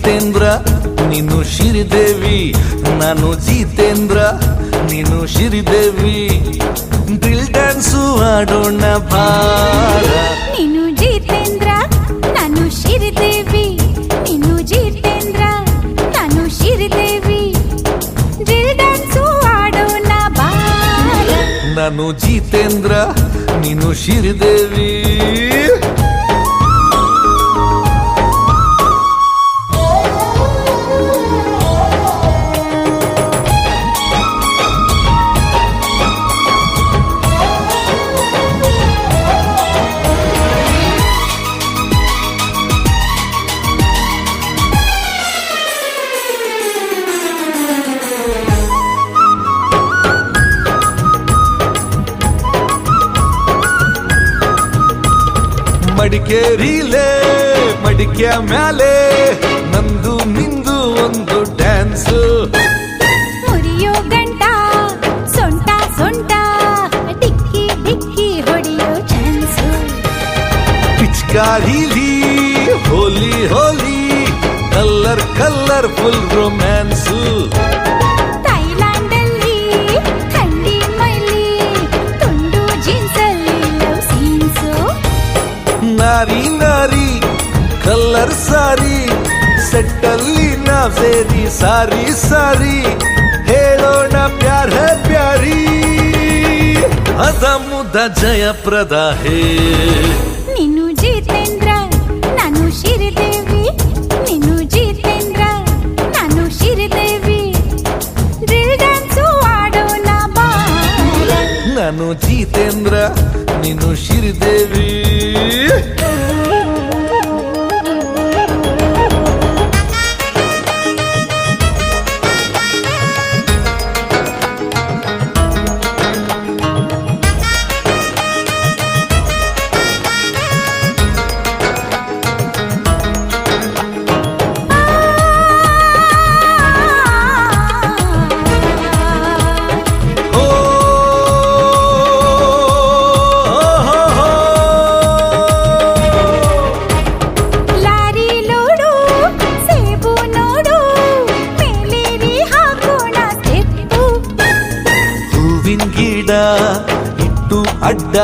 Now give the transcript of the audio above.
ಜಿತೇಂದ್ರ ನೀನು ಶ್ರೀದೇವಿ, ನಾನು ಜಿತೇಂದ್ರ ನೀನು ಶ್ರೀದೇವಿ. ಡ್ರಿಲ್ ಡ್ಯಾನ್ಸು ಆಡೋಣ ಬಾರ. ನೀನು ಜಿತೇಂದ್ರ ನಾನು ಶ್ರೀದೇವಿ, ನೀನು ಜಿತೇಂದ್ರ ನಾನು ಶ್ರೀದೇವಿ. ಡ್ರಿಲ್ ಡ್ಯಾನ್ಸು ಆಡೋಣ ಬಾರ. ನಾನು ಜಿತೇಂದ್ರ ನೀನು ಶ್ರೀದೇವಿ. ಮಡಿಕೇರಿಲೇ ಮಡಿಕೆಯ ಮ್ಯಾಲೆ ನಂದು ನಿಂದು ಒಂದು ಡ್ಯಾನ್ಸ್. ಮುರಿಯೋ ಗಂಟ ಸೊಂಟ ಸೊಂಟ ಡಿಕ್ಕಿ ಡಿಕ್ಕಿ ಹೊಡೆಯೋ ಚಾನ್ಸು. ಪಿಚ್ಕಾರಿಲಿ ಹೋಲಿ ಹೋಲಿ ಕಲ್ಲರ್ ಕಲ್ಲರ್ ಫುಲ್ ರೊಮ್ಯಾನ್ಸು. ಥೈಲ್ಯಾಂಡಲ್ಲಿ ಥಂಡಿ ಮೈಲಿ ತುಂಡು ಜೀನ್ಸಲ್ಲಿ ಲವ್ ಸೀನ್ಸು. ನಾರಿ ನಾರಿ ಕಲ್ಲರ್ ಸಾರಿ ಸೆಟ್ಟಲ್ಲಿ ನಾವ್ ಸೇರಿ ಸಾರಿ ಸಾರಿ ಹೇಳೋಣ ಪ್ಯಾರ ಪ್ಯಾರಿ. ಅದ ಮುದ ಜಯಪ್ರದ ಹೇ. ನೀನು ಜಿತೇಂದ್ರ ನಾನು ಶ್ರೀದೇವಿ, ನೀನು ಜಿತೇಂದ್ರ ನಾನು ಶ್ರೀದೇವಿ. ಡ್ರಿಲ್ ಡ್ಯಾನ್ಸು ಆಡೋಣ ಬಾರ. ನಾನು ಜಿತೇಂದ್ರ ನೀನು ಶ್ರೀದೇವಿ. ಲಾರಿ ಲೋಡು ಸೇಬು ನೋಡು ಮೇಲೇರಿ ಹಾಕೋಣ ಸ್ಟೆಪ್ಪು. ಹೂವಿನ ಗಿಡ ಇಟ್ಟು ಅಡ್ಡ